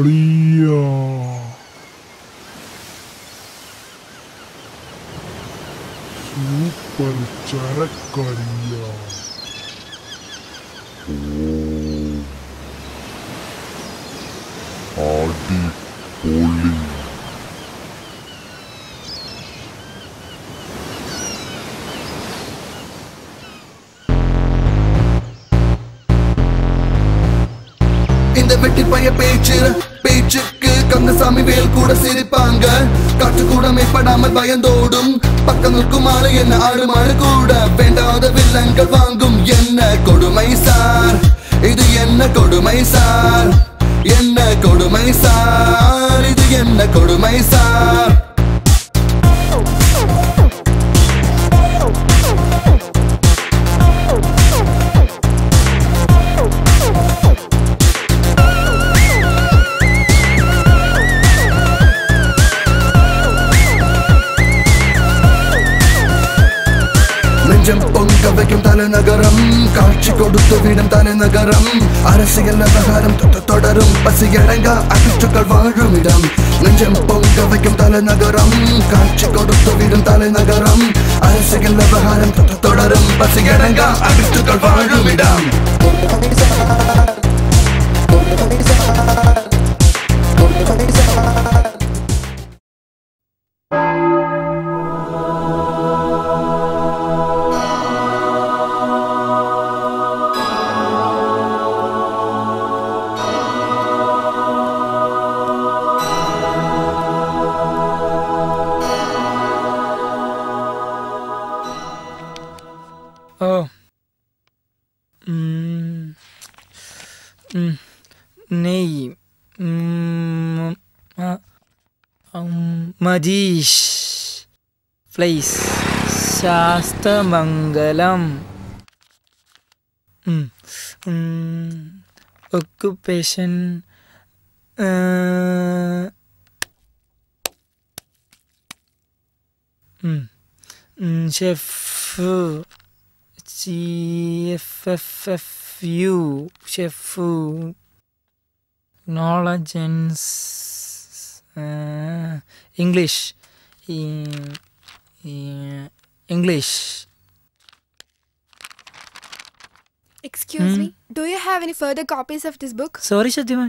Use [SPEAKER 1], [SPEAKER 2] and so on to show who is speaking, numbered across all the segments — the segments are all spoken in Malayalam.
[SPEAKER 1] അളിയാ സൂപ്പർ ചരക്കറിയാ. അടിപൊളി.
[SPEAKER 2] இந்த வெட்டி பைய பேச்சுக்கு கந்தசாமி வேல் கூட சிரிப்பாங்க. காற்று கூட மேற்படாமல் பயந்தோடும் பக்கம் நிற்கும் ஆளு என்ன ஆடு மாடு கூட. வேண்டாத வில்லங்கள் வாங்கும் என்ன கொடுமை சார், இது என்ன கொடுமை சார், என்ன கொடுமை சார், இது என்ன கொடுமை சார். பொங்க வைக்கும் தலைநகரம், காட்சி கொடுத்து விடும் தலைநகரம். அரசியல் விவகாரம் தொடரும், பசியடங்கா அகிஷ்டுக்கள் வாழும் இடம். நெஞ்சம் பொங்க வைக்கும் தலைநகரம், காட்சி கொடுத்து விடும் தலைநகரம். அரசியல் விவகாரம் தொடரும், பசியடங்கா அகிஷ்டுக்கள் வாழும் இடம்.
[SPEAKER 3] നെയ് Majeesh flies Sasthamangalam. Occupation chef CFFFU chef. knowledge and English. English.
[SPEAKER 4] Excuse me, do you have any further copies of this book?
[SPEAKER 3] Sorry Shadima.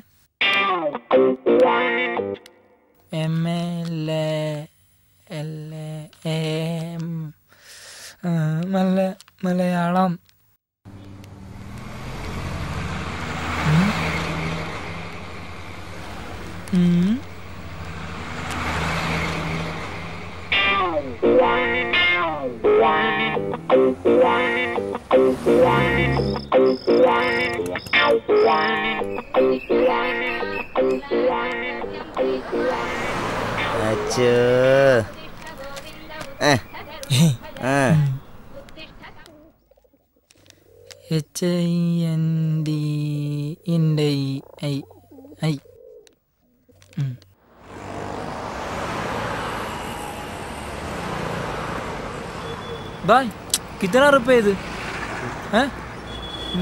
[SPEAKER 3] MLALAM Malayalam. HINDI. भाई कितना रुपए दे हैं?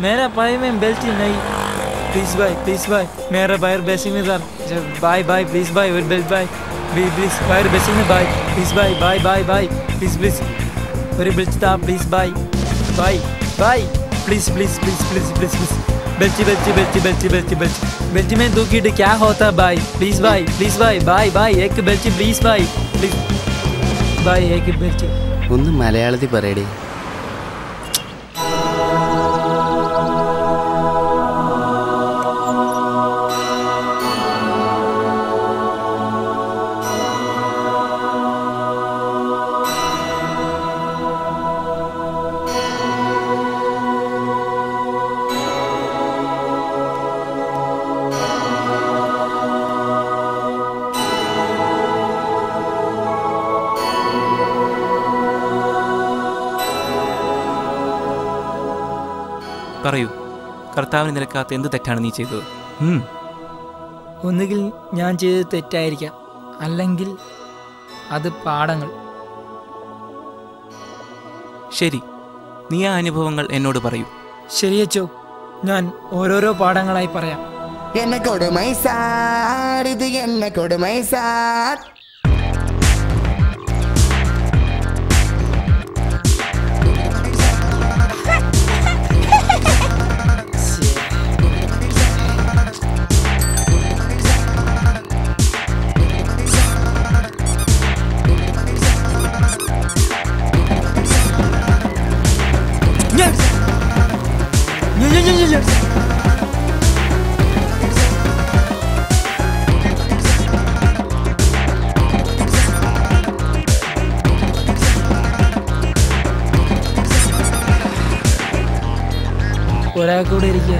[SPEAKER 3] मेरा भाई में बेल्ट नहीं. प्लीज भाई मेरा बाहर बेसिंग में सर. बाय प्लीज भाई वेट बेल्ट भाई प्लीज बाहर बेसिंग में भाई प्लीज भाई प्लीज मेरे बेल्ट था प्लीज भाई प्लीज बेल्ट में दो किड क्या होता भाई. प्लीज भाई एक बेल्ट प्लीज भाई एक बेल्ट.
[SPEAKER 5] ഒന്ന് മലയാളത്തിൽ പറയടേ.
[SPEAKER 6] പറയൂ, കർത്താവിന് നിരക്കാത്ത എന്ത് തെറ്റാണ് നീ ചെയ്തത്?
[SPEAKER 3] ഒന്നുകിൽ ഞാൻ ചെയ്തത് തെറ്റായിരിക്കാം, അല്ലെങ്കിൽ അത് പാഠങ്ങൾ.
[SPEAKER 6] ശരി, നീ ആ അനുഭവങ്ങൾ എന്നോട് പറയൂ.
[SPEAKER 3] ശരിയച്ചോ, ഞാൻ ഓരോരോ പാഠങ്ങളായി പറയാം.
[SPEAKER 7] என்ன கொடுமை சார் இது என்ன கொடுமை சார்
[SPEAKER 3] ഒരാൾക്ക് കൂടെ ഇരിക്കുക.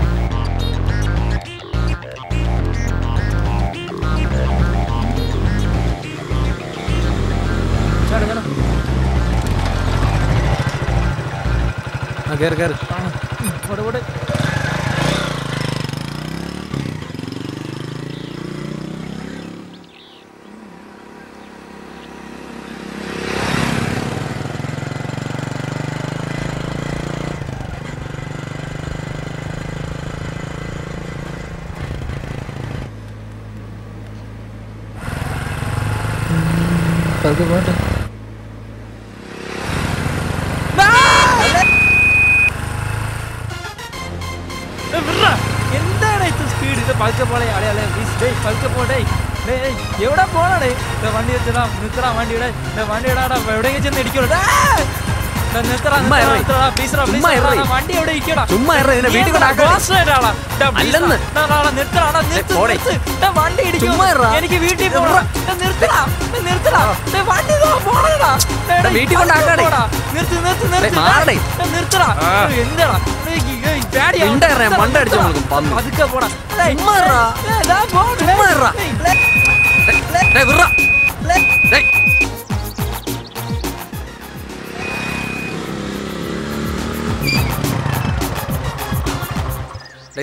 [SPEAKER 5] കയറി കയറി.
[SPEAKER 3] പോട്ടെ. എന്താണ് ഇത്ര സ്പീഡ്? ഇത് പതുക്കെ പോളെ അളെ അളെ പതുക്കെ പോട്ടെ. എവിടെ പോണേ? വണ്ടി നിർത്തടാ, നിർത്തടാ വണ്ടിയുടെ വണ്ടി ഇടാടാ. എവിടെയെങ്കിലും ചെന്ന് ഇടിക്കോളൂ. വണ്ടി എവിടെ ഇരിക്കടാ? വണ്ടി ഇടിക്കും. എനിക്ക് വീട്ടിൽ പോകണം. നിർത്തടാ നിർത്തടാ. വണ്ടി പോണടാ. നിർത്ത് നിർത്ത് നിർത്ത് നിർത്തടാ. എന്താടാ പതുക്കെ പോടാ.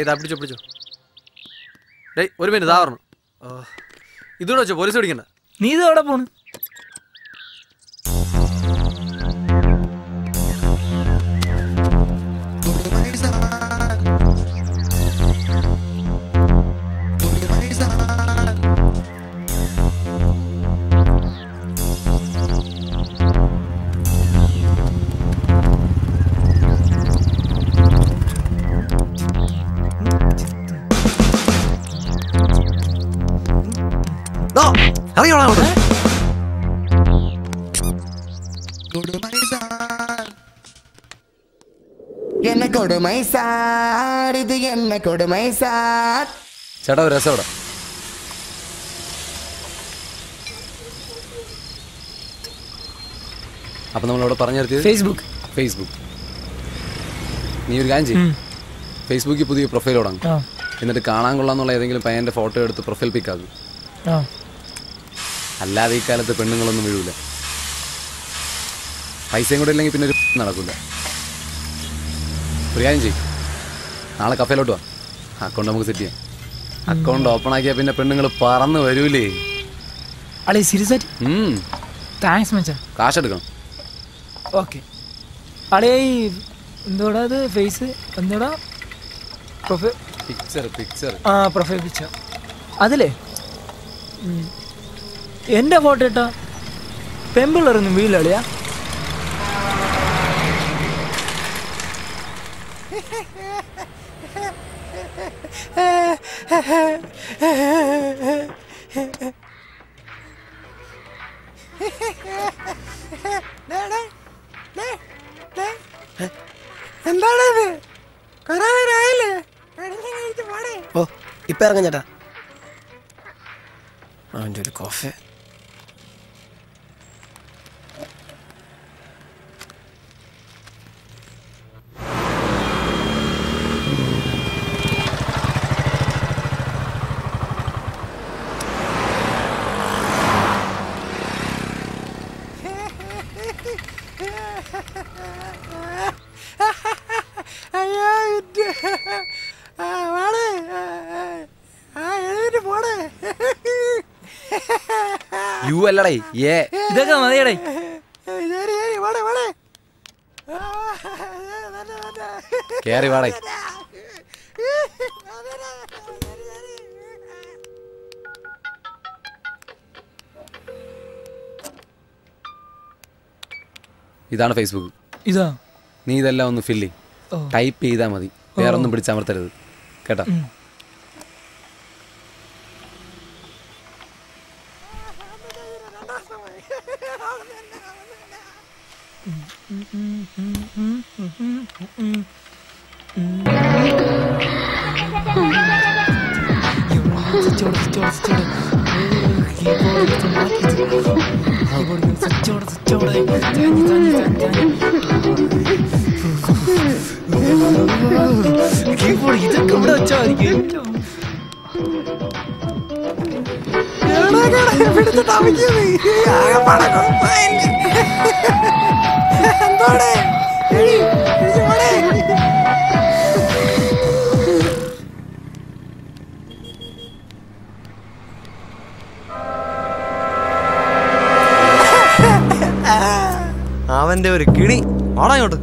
[SPEAKER 5] ഇതാ പിടിച്ചോ പിടിച്ചോ. ഡേയ് ഒരു മിനിറ്റ് ഇതാ പറഞ്ഞു. ഇതോടെ വെച്ചോ, പോലീസ് പിടിക്കണ്ട.
[SPEAKER 3] നീ ഇത് എവിടെ പോണ്?
[SPEAKER 7] என்ன கொடுமை சார் இது என்ன கொடுமை சார்.
[SPEAKER 5] ചേട്ടാ ഒരു രസം ഇവിടെ. അപ്പൊ നമ്മളിവിടെ പറഞ്ഞു നിർത്തിയത് ഫേസ്ബുക്ക്. നീ ഒരു കാര്യം ചെയ്യും, ഫേസ്ബുക്കിൽ പുതിയ പ്രൊഫൈൽ തുടങ്ങും. എന്നിട്ട് കാണാൻ കൊള്ളാന്നുള്ള ഏതെങ്കിലും പയ്യന്റെ ഫോട്ടോ എടുത്ത് പ്രൊഫൈൽ പിക്കാക്കും. അല്ലാതെ ഈ കാലത്ത് പെണ്ണുങ്ങളൊന്നും വീഴൂല. പൈസയും കൂടെ ഇല്ലെങ്കിൽ പിന്നെ ഒരു നടക്കില്ല. ഒരു കാര്യം ചെയ്യും, നാളെ കഫേലോട്ട് വാ, അക്കൗണ്ട് നമുക്ക് സെറ്റ് ചെയ്യാം. അക്കൗണ്ട് ഓപ്പൺ ആക്കിയാൽ പിന്നെ പെണ്ണുങ്ങൾ പറന്ന് വരൂലേ.
[SPEAKER 3] അളേ സീരിയസ് താങ്ക്സ് മച്ചാ.
[SPEAKER 5] കാശ് എടുക്കണം.
[SPEAKER 3] ഓക്കെ അളേ. എന്തോടാ അത് ഫേസ്? എന്തോടാ പ്രൊഫൈൽ
[SPEAKER 5] പിക്ചർ?
[SPEAKER 3] ആ പ്രൊഫൈൽ പിക്ചർ അതിലേ എൻ്റെ ഫോട്ടോ ഇട്ടാ പെമ്പിള്ളറൊന്നും വീലളിയാ.
[SPEAKER 7] എന്താണത്? കരാറായില്ലേ?
[SPEAKER 8] ഓ ഇപ്പൊ ഇറങ്ങാം ചേട്ടാ. അവൻ്റെ ഒരു കോഫി.
[SPEAKER 5] യു അല്ലടേ ഏ.
[SPEAKER 3] ഇതൊക്കെ മതിയടേ.
[SPEAKER 5] കേറി വാടേ. ഇതാണ് ഫേസ്ബുക്ക്.
[SPEAKER 3] ഇതാ
[SPEAKER 5] നീ ഇതെല്ലാം ഒന്ന് ഫില്ല് ടൈപ്പ് ചെയ്താൽ മതി, വേറെ ഒന്നും പിടിച്ചമർത്തരുത് കേട്ടാ.
[SPEAKER 3] ഇതൊക്കെ ഇവിടെ വെച്ചാൽ
[SPEAKER 9] അവന്റെ ഒരു കിണി ഓടാങ്ങോട്ട്.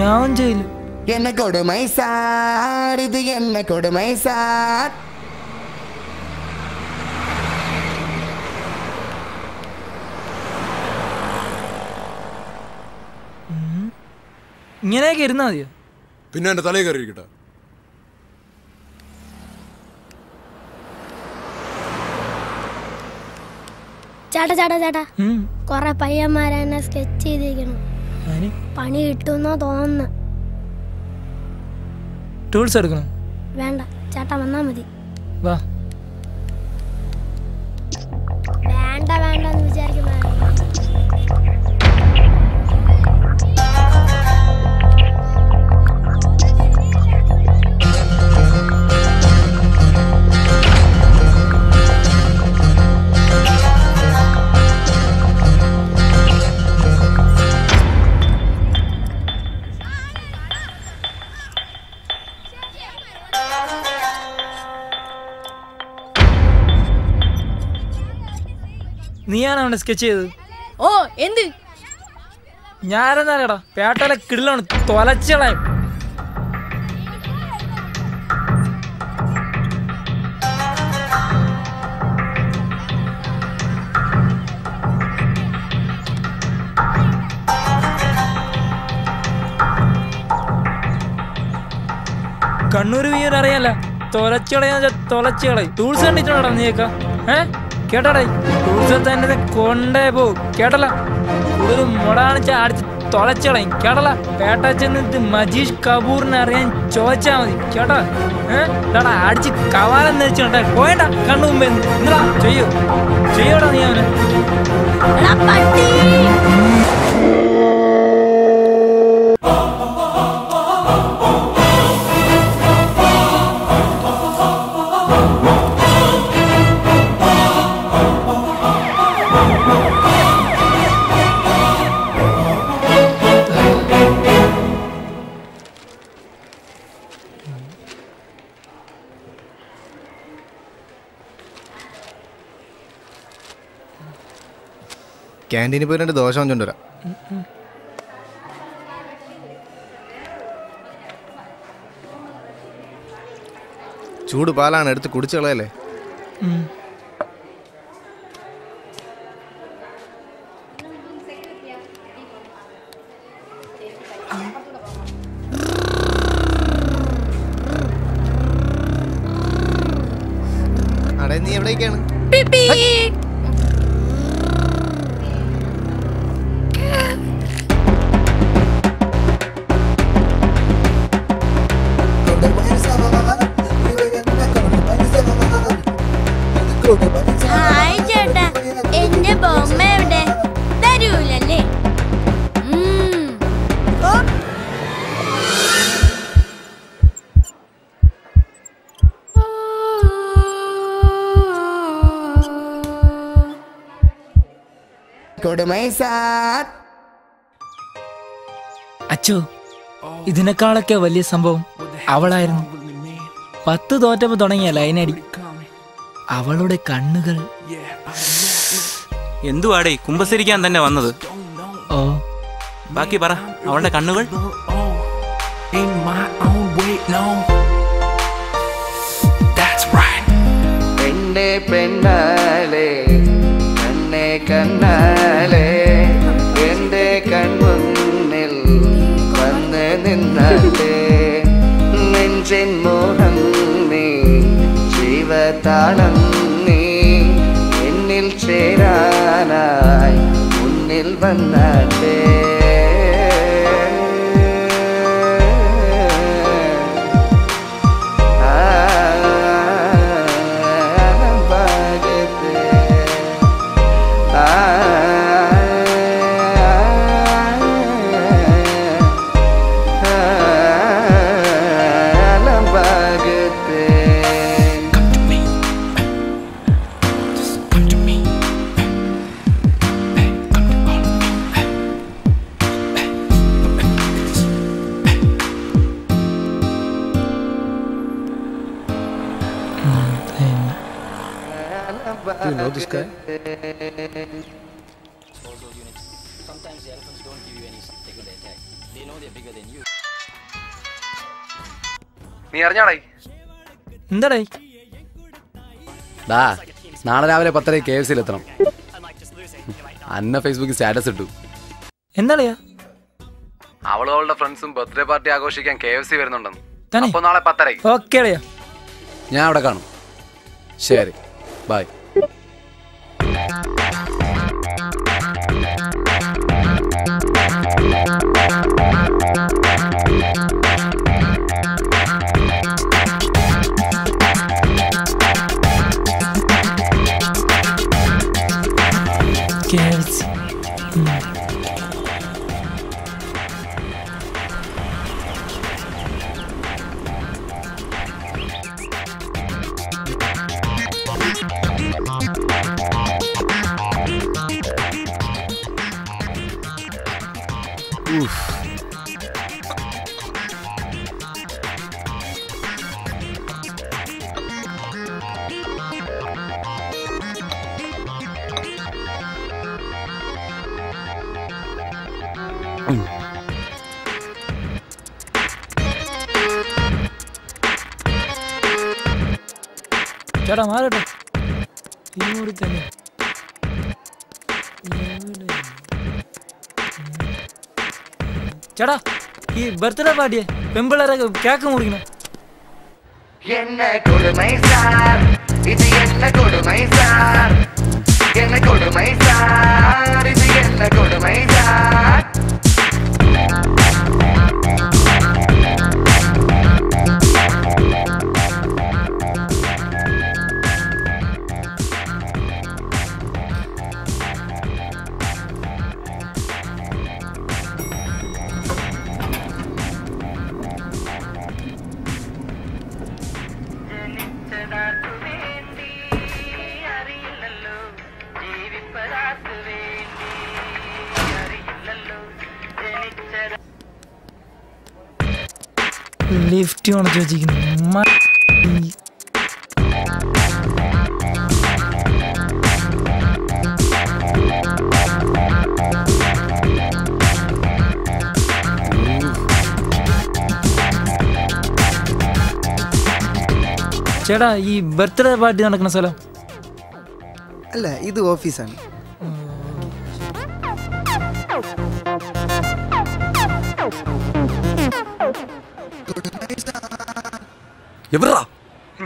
[SPEAKER 3] ഞാൻ ചെയ്യില്ല.
[SPEAKER 7] എന്നെ കൊടുമൈ സാർ, ഇത് എന്നെ കൊടുമൈ സാർ.
[SPEAKER 3] ഇങ്ങനെയൊക്കെ ഇരുന്നാ മതിയോ?
[SPEAKER 10] പിന്നെ എന്റെ തലയിൽ കയറിയിരിക്കട്ടെ.
[SPEAKER 11] ചേട്ടാ ചേട്ടാ ചേട്ടാ, കൊറേ പയ്യന്മാരെന്നെ സ്കെച്ച് ചെയ്തിരിക്കണം. പണി കിട്ടുമെന്നാ തോന്നുന്നു.
[SPEAKER 3] ടൂൾസ് എടുക്കണം?
[SPEAKER 11] വേണ്ട, ചേട്ടാ വന്നാ മതി.
[SPEAKER 3] വാ.
[SPEAKER 11] വേണ്ട വേണ്ട എന്ന് വിചാരിക്കും.
[SPEAKER 3] നീയാണ് അവനെ സ്കെച്ച് ചെയ്തത്?
[SPEAKER 11] ഓ എന്ത്?
[SPEAKER 3] ഞാനെന്താടാ പേട്ടലെ കിടിലാണ് തൊലച്ചളയും. കണ്ണൂർ വീരൻ അറിയാല, തൊലച്ചളയാ തൊലച്ചളയും. ടൂൾസ് കണ്ടിട്ടുണ്ടോ നീയൊക്കെ? കേട്ടാടേ, ടൂൾസ് തന്നെ കൊണ്ടേ പോവും കേട്ടല്ല. കൂടുതൽ മുടാണിച്ച അടിച്ച് തൊലച്ചളയും കേട്ടല്ല. പേട്ട ചെന്നിട്ട് മജീഷ് കപൂറിനെ അറിയാൻ ചോദിച്ചാ മതി കേട്ടാ. ഏടാ അടിച്ച് കവാലം ധരിച്ചോട്ടെ പോയണ്ട കണ്ണു മുമ്പേ. എന്താ ചെയ്യോ ചെയ്യോടാ നീ അവനെ?
[SPEAKER 9] ക്യാൻറ്റീനിൽ പോയി 2 ദോശ കൊണ്ടുവരാം. ചൂട് പാലാണ്, എടുത്ത് കുടിച്ചു കളയല്ലേ. അടേ നീ എവിടേക്കാണ്?
[SPEAKER 11] ഹായ് ചേട്ടാ, എന്റെ ബൊമ്മ എവിടെ? തരൂലല്ലേ?
[SPEAKER 7] കൊടുമൈ സാർ.
[SPEAKER 3] അച്ചോ, ഇതിനേക്കാളൊക്കെ വലിയ സംഭവം അവളായിരുന്നു. 10 തോറ്റപ്പോ തുടങ്ങിയ ലൈനടി. അവളുടെ കണ്ണുകൾ.
[SPEAKER 6] എന്തുവാടേ കുമ്പസരിക്കാൻ തന്നെ വന്നത്?
[SPEAKER 3] ഓ
[SPEAKER 6] ബാക്കി പറ. അവളുടെ കണ്ണുകൾ.
[SPEAKER 1] In my own way
[SPEAKER 6] No, that's right.
[SPEAKER 2] പെണ്ണെ പെണ്ണാലേ കണ്ണെ കണ്ണാലേ എന്റെ കൺമുന്നിൽ വന്ന് നിന്നാലേ നെഞ്ചിൻ മോഹം നീ ജീവതാളം നീ എന്നിൽ ചേരാനായി മുന്നിൽ വന്നാലേ
[SPEAKER 5] Do you know this guy?
[SPEAKER 12] Sometimes the elephants don't give you any second attack. They know they're bigger than you.
[SPEAKER 5] നീ അറിഞ്ഞാടേ?
[SPEAKER 3] എന്താടേ?
[SPEAKER 5] ഡാ നാളെ രാവിലെ 10:30 KFC എത്തണം. അന്ന ഫേസ്ബുക്കിൽ സ്റ്റാറ്റസ് ഇട്ടു.
[SPEAKER 3] എന്താളിയാ?
[SPEAKER 5] അവളും അവളുടെ ഫ്രണ്ട്സും ബർത്ത്ഡേ പാർട്ടി ആഘോഷിക്കാൻ KFC വരുന്നുണ്ടെന്ന്.
[SPEAKER 3] തന്നെ?
[SPEAKER 5] അപ്പോൾ നാളെ 10:30.
[SPEAKER 3] ഓക്കേ അളിയാ.
[SPEAKER 5] ഞാൻ അവിടെ കാണും. ശരി. ബൈ.
[SPEAKER 3] KFC. ചേട്ടാ മാറട്ടെ ഇങ്ങോട്ട് തന്നെ ചേട്ടാ ഈ ബർത്ത്ഡേ പാർട്ടിയെ പെമ്പിള്ളേരൊക്കെ കേക്ക് മുറിക്കണം
[SPEAKER 2] என்ன கொடுமை சார் இது என்ன கொடுமை சார் என்ன கொடுமை சார் இது என்ன கொடுமை சார்
[SPEAKER 3] ലിഫ്റ്റ് ഉണച്ചു വെച്ചിരിക്കുന്നു ചേട്ടാ ഈ ബർത്ത്ഡേ പാർട്ടി നടക്കുന്ന സ്ഥലം
[SPEAKER 8] അല്ല ഇത് ഓഫീസാണ്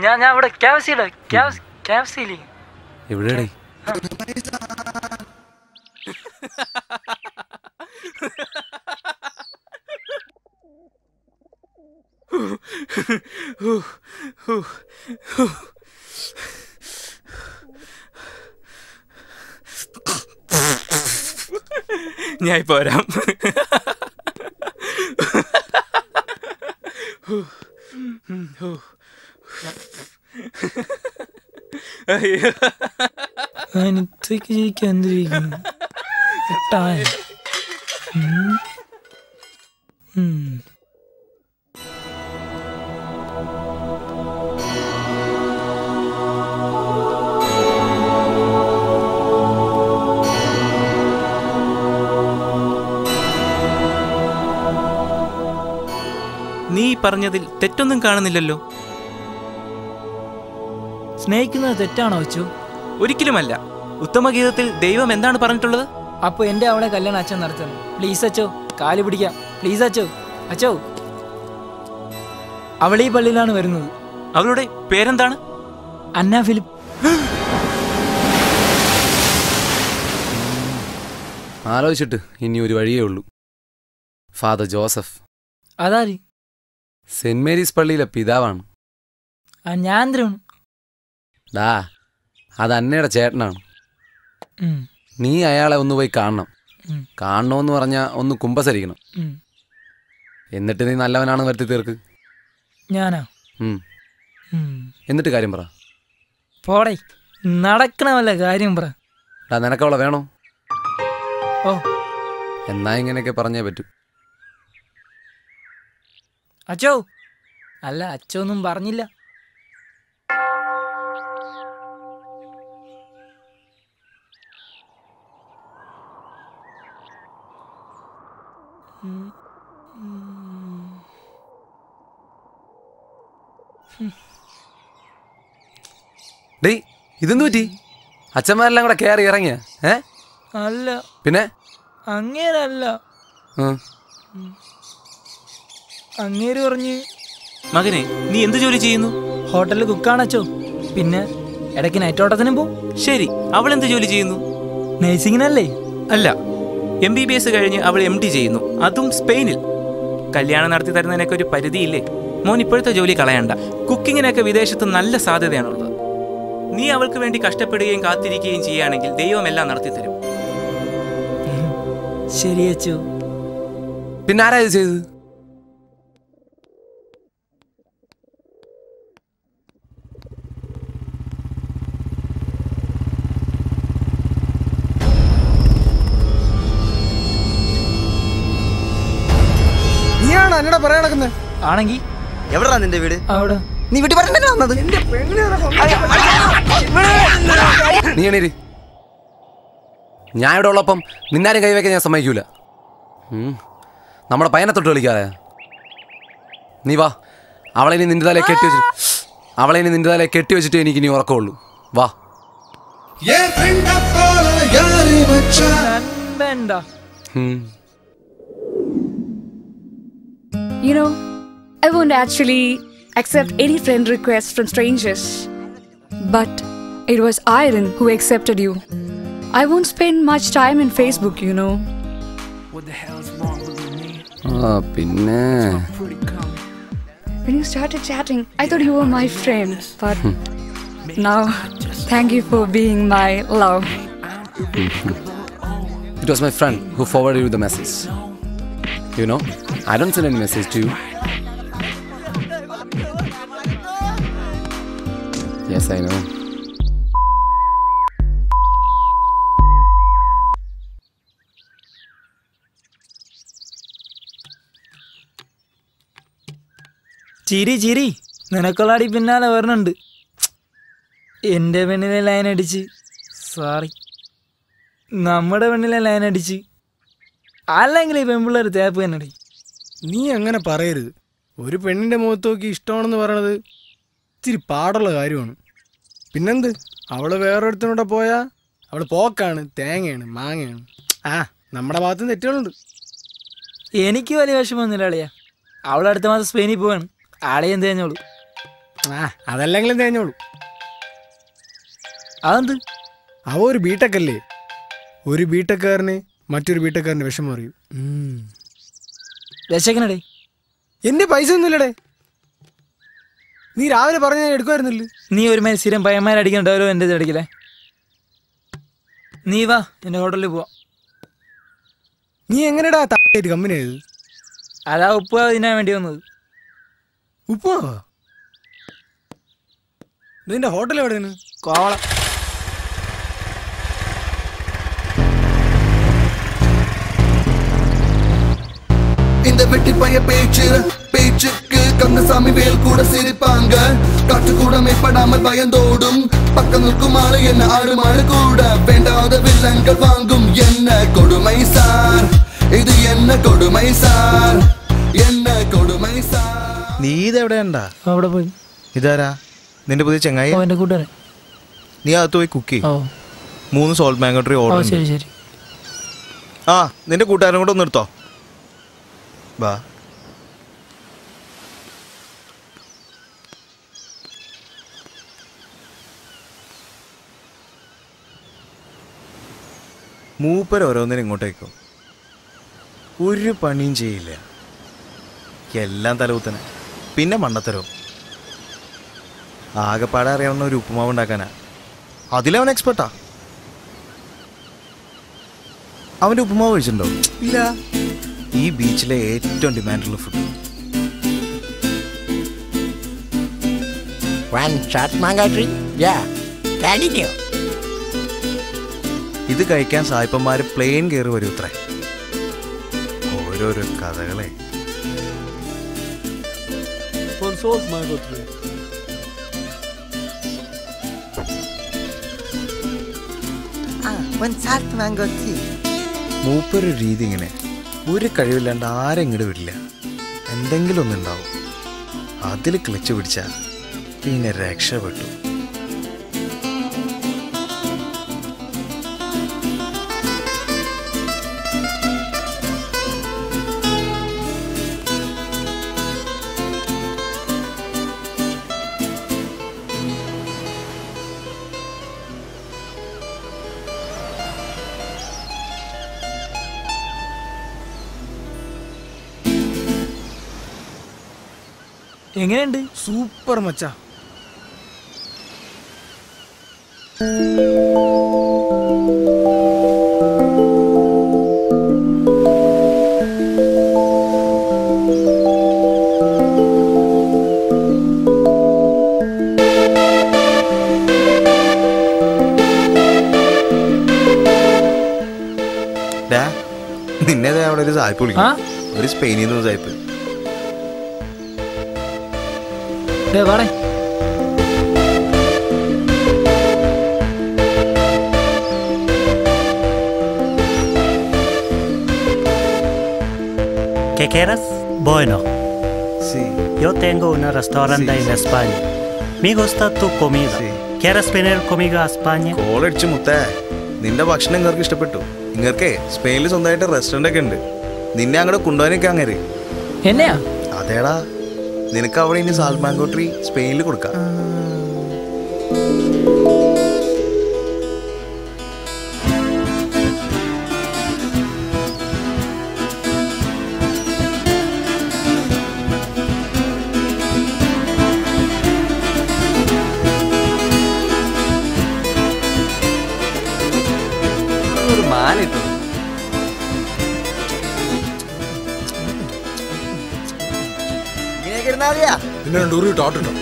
[SPEAKER 3] ഞാൻ ഇവിടെ ക്യാപ്സിയില്ലേ
[SPEAKER 5] എവിടെയാടേ
[SPEAKER 6] ഞാൻ പോരാം
[SPEAKER 3] ഇത്രയ്ക്ക് ജീവിക്കാൻ എന്തിരിക്കുന്നു
[SPEAKER 6] നീ പറഞ്ഞതിൽ തെറ്റൊന്നും കാണുന്നില്ലല്ലോ.
[SPEAKER 3] സ്നേഹിക്കുന്നത് തെറ്റാണോ അച്ചു?
[SPEAKER 6] ഒരിക്കലുമല്ല. ഉത്തമഗീതത്തിൽ ദൈവം എന്താണ് പറഞ്ഞിട്ടുള്ളത്?
[SPEAKER 3] അപ്പൊ എന്റെ അവളെ കല്യാണം അച്ഛൻ നടത്തണം. പ്ലീസ് അച്ചോ, കാല് പിടിക്കാം. പ്ലീസ് അച്ചോ. അച്ചോ, അവൾ ഈ പള്ളിയിലാണ് വരുന്നത്.
[SPEAKER 6] അവളുടെ പേരെന്താണ്?
[SPEAKER 3] അന്ന ഫിലിപ്പ്.
[SPEAKER 5] ആലോചിച്ചിട്ട് ഇനി ഒരു വഴിയേ ഉള്ളൂ. Father Joseph.
[SPEAKER 3] അതാര്?
[SPEAKER 5] സെന്റ് മേരീസ് പള്ളിയിലെ പിതാവാണ്.
[SPEAKER 3] ഞാൻ എന്തിനാണ്?
[SPEAKER 5] ഡാ, അത് അന്നയുടെ ചേട്ടനാണ്. നീ അയാളെ ഒന്ന് പോയി കാണണം. കാണണമെന്ന് പറഞ്ഞാൽ ഒന്ന് കുമ്പസരിക്കണം. എന്നിട്ട് നീ നല്ലവനാണെന്ന് വരുത്തി തീർക്ക്.
[SPEAKER 3] ഞാനാ?
[SPEAKER 5] എന്നിട്ട് കാര്യം പറ.
[SPEAKER 3] പോടേ, നടക്കണമല്ല കാര്യം പറ.
[SPEAKER 5] ഡാ, നിനക്കവളെ വേണോ?
[SPEAKER 3] ഓ,
[SPEAKER 5] എന്നാ ഇങ്ങനെയൊക്കെ പറഞ്ഞേ പറ്റൂ.
[SPEAKER 3] അച്ചോ. അല്ല, അച്ചോ ഒന്നും പറഞ്ഞില്ല.
[SPEAKER 5] ഡേയ്, ഇതെന്തു പറ്റി? അച്ഛന്മാരെല്ലാം കൂടെ കയറി ഇറങ്ങിയ?
[SPEAKER 3] അല്ല,
[SPEAKER 5] പിന്നെ
[SPEAKER 3] അങ്ങേരല്ല. അങ്ങേര് പറഞ്ഞ്,
[SPEAKER 6] മകനെ നീ എന്ത് ജോലി ചെയ്യുന്നു?
[SPEAKER 3] ഹോട്ടലിൽ കുക്കാണച്ചോ. പിന്നെ ഇടയ്ക്ക് നൈറ്റ് ഓട്ടത്തിനും പോവും.
[SPEAKER 6] ശരി, അവൾ എന്ത് ജോലി ചെയ്യുന്നു?
[SPEAKER 3] നേഴ്സിങ്ങിനല്ലേ?
[SPEAKER 6] അല്ല, MBBS കഴിഞ്ഞ് അവൾ MD ചെയ്യുന്നു, അതും സ്പെയിനിൽ. കല്യാണം നടത്തി തരുന്നതിനൊക്കെ ഒരു പരിധിയില്ലേ? മോൻ ഇപ്പോഴത്തെ ജോലി കളയണ്ട. കുക്കിങ്ങിനൊക്കെ വിദേശത്ത് നല്ല സാധ്യതയാണുള്ളത്. നീ അവൾക്ക് വേണ്ടി കഷ്ടപ്പെടുകയും കാത്തിരിക്കുകയും ചെയ്യുകയാണെങ്കിൽ ദൈവം എല്ലാം നടത്തിത്തരും.
[SPEAKER 3] ശരി അച്ചു.
[SPEAKER 5] പിന്നെ ആരാ ഇത് ചെയ്തത്?
[SPEAKER 8] നീയാണോ എന്നോട് പറയാൻ നടക്കുന്നത്?
[SPEAKER 3] ആണെങ്കി
[SPEAKER 9] എവിടാ നിന്റെ വീട്?
[SPEAKER 3] അവിടെ.
[SPEAKER 8] നീ വീട്ടിൽ പറഞ്ഞിട്ട് വന്നത്?
[SPEAKER 5] നീ എണീര്. ഞാൻ ഇവിടെ ഉള്ളപ്പം നിന്നാരും കൈവയ്ക്കാൻ ഞാൻ സമ്മതിക്കൂല. നമ്മുടെ പയ്യനെ തൊട്ട് കളിക്കാതെ. നീ വാ, അവളെ ഇനി നിന്റെ തലയെ കെട്ടി വെച്ചിട്ട് എനിക്ക് ഇനി ഉറക്കമുള്ളൂ. വാ.
[SPEAKER 13] You know, I won't actually accept any friend requests from strangers. But it was Iron who accepted you. I won't spend much time in Facebook, you know.
[SPEAKER 5] Pinne.
[SPEAKER 13] When you started chatting, I thought you were my friend. But now, thank you for being my love.
[SPEAKER 5] It was my friend who forwarded you the message. You know, I don't send any message to you. Yes, I know.
[SPEAKER 3] ചിരി നിനക്കൊള്ളാടി പിന്നാലെ വരണുണ്ട്. എൻ്റെ പെണ്ണിലെ ലൈൻ അടിച്ച്, സോറി, നമ്മുടെ പെണ്ണിലെ ലൈൻ അടിച്ച്. അല്ലെങ്കിൽ ഈ പെൺപിള്ളേർ തേപ്പ് തന്നെടി.
[SPEAKER 8] നീ അങ്ങനെ പറയരുത്. ഒരു പെണ്ണിന്റെ മുഖത്ത് നോക്കി ഇഷ്ടമാണെന്ന് പറയണത് ഇച്ചിരി പാടുള്ള കാര്യമാണ്. പിന്നെന്ത്, അവള് വേറൊരുത്തനോടെ പോയാ അവള് പോക്കാണ്, തേങ്ങയാണ്, മാങ്ങയാണ്. നമ്മുടെ ഭാഗത്തും തെറ്റുകളുണ്ട്.
[SPEAKER 3] എനിക്ക് വലിയ വിഷമമൊന്നുമില്ല അളിയാ. അവളടുത്ത മാസം സ്പെയിനിൽ പോവാണ്. ആളെയും തേഞ്ഞോളൂ.
[SPEAKER 8] അതല്ലെങ്കിലും തേഞ്ഞോളൂ.
[SPEAKER 3] അതെന്ത്?
[SPEAKER 8] അവ ഒരു ബിടെക് ഒരു ബിടെക്കാരന് മറ്റൊരു ബിടെക്കാരന് വിഷമം അറിയും.
[SPEAKER 3] രക്ഷക്കനടേ,
[SPEAKER 8] എന്റെ പൈസ ഒന്നുമില്ലടേ. നീ രാവിലെ പറഞ്ഞ ഞാൻ എടുക്കുമായിരുന്നില്ല.
[SPEAKER 3] നീ ഒരു മേൽ സ്ഥിരം പയ്യന്മാരടിക്കണ്ടോ എൻ്റെ അടിക്കലേ. നീ വാ, എൻ്റെ ഹോട്ടലിൽ പോവാം.
[SPEAKER 8] നീ എങ്ങനെയാ താഴേറ്റ് കമ്പനി ആയത്?
[SPEAKER 3] അതാ ഉപ്പ് തിന്നാൻ വേണ്ടി വന്നത്.
[SPEAKER 8] ഉപ്പോ? നിന്റെ ഹോട്ടൽ എവിടെയാണ്?
[SPEAKER 3] കോവളം.
[SPEAKER 2] இந்த வெட்டி பைய பேச்சுக்கு கந்தசாமி வேல் கூட சிரிப்பாங்க. காற்று கூட மேற்படாமல் பயந்தோடும். பக்கம் நிற்கும் ஆளு என்ன ஆடு மாடு கூட. வேண்டாத வில்லங்கள் வாங்கும். என்ன கொடுமை சார், இது என்ன கொடுமை சார், என்ன கொடுமை சார்.
[SPEAKER 9] നീ ഇതെവിടെയാണ്ടാ?
[SPEAKER 3] അവിടെ പോയി.
[SPEAKER 9] ഇതാരാ? നിന്റെ പുതിയ ചെങ്ങായി?
[SPEAKER 3] എൻ്റെ കൂട്ടുകാരൻ.
[SPEAKER 9] നീ അകത്ത് പോയി കുക്ക് ചെയ്യും. 3 സോൾട്ട് മാംഗോ ട്രീ ഓർഡർ.
[SPEAKER 3] ശരി ശരി.
[SPEAKER 9] ആ നിന്റെ കൂട്ടുകാരൻ കൂടെ ഒന്ന് എടുത്തോ. വാ. മൂപ്പർ ഓരോന്നിനും ഇങ്ങോട്ടേക്കും ഒരു പണിയും ചെയ്യില്ല. എല്ലാം തലകുത്തനെ, പിന്നെ മണ്ണത്തരവും. ആകെപ്പാടെ അറിയാവുന്ന ഒരു ഉപ്പുമാവ് ഉണ്ടാക്കാനാ, അതിലവൻ എക്സ്പെർട്ടാ. അവൻ്റെ ഉപ്പുമാവ് കഴിച്ചിട്ടുണ്ടോ? ഇല്ല. ഈ ബീച്ചിലെ ഏറ്റവും ഡിമാൻഡുള്ള ഫുഡ്. ഇത് കഴിക്കാൻ സായിപ്പന്മാര് പ്ലെയിൻ കയറി വരും ഇത്രേ. ഓരോരോ കഥകളെ. മൂപ്പൊരു രീതി ഇങ്ങനെ, ഒരു കഴിവില്ലാണ്ട് ആരെങ്ങോട്ട് വിടില്ല. എന്തെങ്കിലും ഒന്നുണ്ടാവും, അതിൽ ക്ലച്ച് പിടിച്ചാൽ പിന്നെ രക്ഷപ്പെട്ടു.
[SPEAKER 3] എങ്ങനെയുണ്ട്?
[SPEAKER 8] സൂപ്പർ മച്ചാ.
[SPEAKER 9] നിന്നെ അവിടെ ഒരു സായിപ്പ് വിളിക്കും. ഒരു സ്പെയിനിൽ നിന്ന് സായിപ്പ്.
[SPEAKER 14] ¿Qué quieres? Bueno.
[SPEAKER 9] Sí.
[SPEAKER 14] Yo tengo un restaurante en España. Me gusta tu comida. ¿Quieres venir conmigo a España?
[SPEAKER 9] കോളടിച്ചു മുത്തേ, നിന്റെ ഭക്ഷണം ഇങ്ങൾക്ക് ഇഷ്ടപ്പെട്ടു. ഇങ്ങർക്കേ സ്പെയിനിൽ സ്വന്തമായിട്ട് റെസ്റ്റോറൻ്റ് ഒക്കെ ഉണ്ട്. നിന്നെ അങ്ങോട്ട് കൊണ്ടുപോകാനൊക്കെ അങ്ങനെ.
[SPEAKER 3] എന്നെയാ?
[SPEAKER 9] അതേടാ, നിനക്ക് അവിടെ ഇനി സാൾട്ട് മാംഗോ ട്രീ സ്പെയിനിൽ കൊടുക്കാം.
[SPEAKER 5] ഒരു മാലിട്ടു.
[SPEAKER 10] പിന്നെ 2 ഉരുളി ടാട്ടിട്ടോ.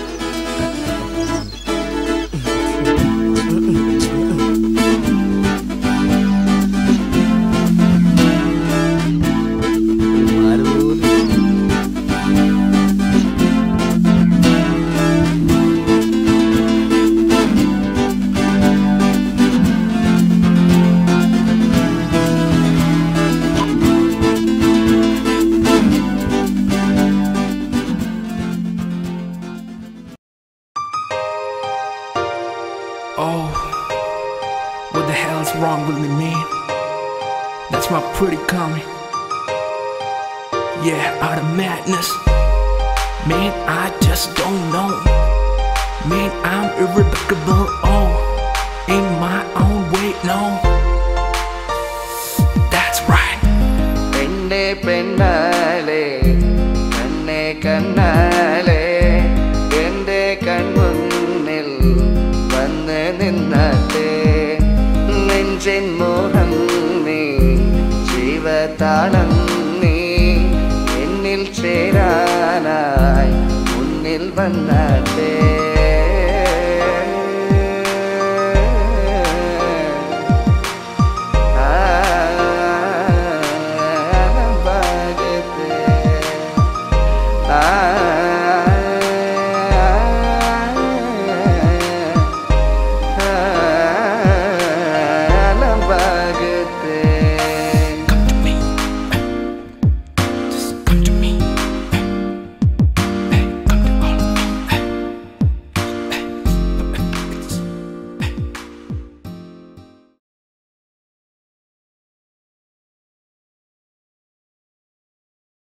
[SPEAKER 15] Oh, what the hell's wrong with me, man? That's my pretty coming. Yeah, out of madness. Man, I just don't know. Man, I'm irrevocable. Oh, in my own way, no. That's right.
[SPEAKER 2] Penne pennale, kanne kannale, ende kanmunnil vannu ninnate, നെഞ്ചിൻ മോഹം നീ, ജീവതാളം നീ, എന്നിൽ ചേരാനായി മുന്നിൽ വന്നാട്ടെ.